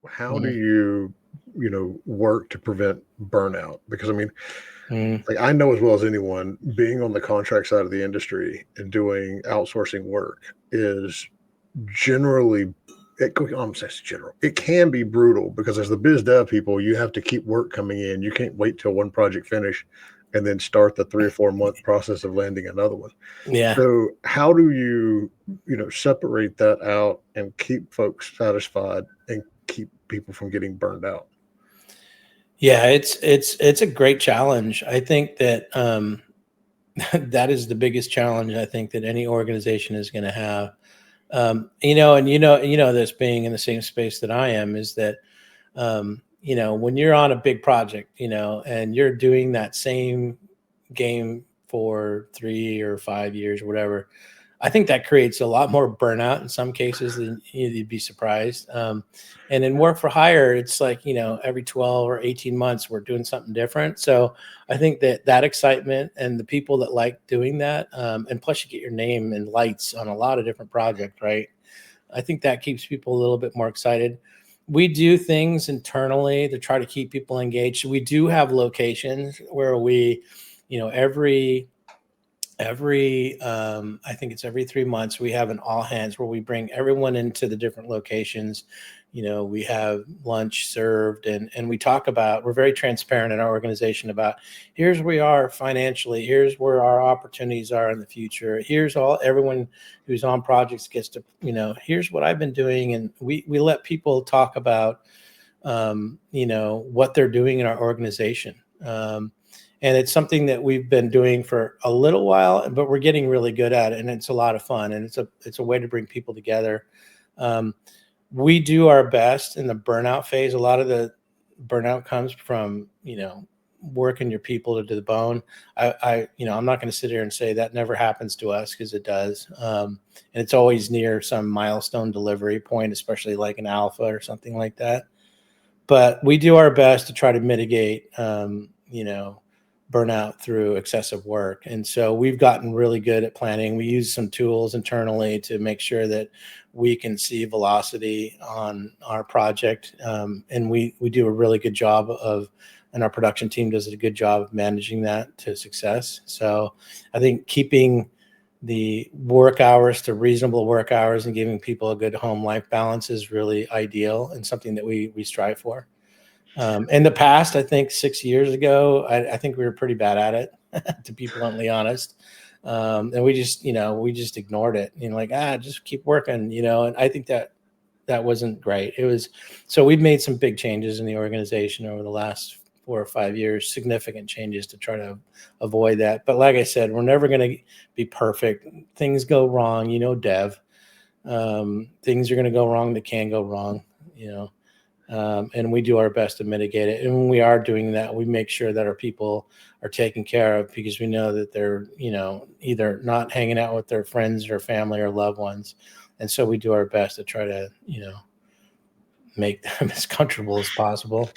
how do Mm, you, work to prevent burnout? Because I mean, mm, like I know as well as anyone, being on the contract side of the industry and doing outsourcing work is generally I'm saying it's general. It can be brutal because as the biz dev people, you have to keep work coming in. You can't wait till one project finish and then start the 3 or 4 month process of landing another one. yeah. So how do you, separate that out and keep folks satisfied and keep people from getting burned out? Yeah, it's a great challenge. I think that that is the biggest challenge I think that any organization is going to have. And this being in the same space that I am is that when you're on a big project, and you're doing that same game for 3 or 5 years, or whatever, I think that creates a lot more burnout in some cases than you'd be surprised. And in work for hire, it's like, every 12 or 18 months, we're doing something different. So I think that excitement and the people that like doing that, and plus you get your name and lights on a lot of different projects, right? I think that keeps people a little bit more excited. We do things internally to try to keep people engaged. We do have locations where we, every I think it's every 3 months we have an all hands where we bring everyone into the different locations. We have lunch served, and we talk about, we're very transparent in our organization about, here's where we are financially, here's where our opportunities are in the future, here's all everyone who's on projects gets to, here's what I've been doing. And we let people talk about what they're doing in our organization. And it's something that we've been doing for a little while, but we're getting really good at it, and it's a lot of fun, and it's a way to bring people together. We do our best in the burnout phase. A lot of the burnout comes from working your people to the bone. I'm not going to sit here and say that never happens to us, because it does, and it's always near some milestone delivery point, especially like an alpha or something like that. But we do our best to try to mitigate, burnout through excessive work. And so we've gotten really good at planning. We use some tools internally to make sure that we can see velocity on our project. And we do a really good job and our production team does a good job of managing that to success. So I think keeping the work hours to reasonable work hours and giving people a good home life balance is really ideal and something that we strive for. In the past, I think 6 years ago, I think we were pretty bad at it, to be bluntly honest. And we just ignored it. Like, just keep working, and I think that wasn't great. So we've made some big changes in the organization over the last 4 or 5 years, significant changes to try to avoid that. But like I said, we're never going to be perfect. Things go wrong, dev. Things are going to go wrong that can go wrong, and we do our best to mitigate it. And when we are doing that, we make sure that our people are taken care of, because we know that they're, either not hanging out with their friends or family or loved ones. And so we do our best to try to, make them as comfortable as possible.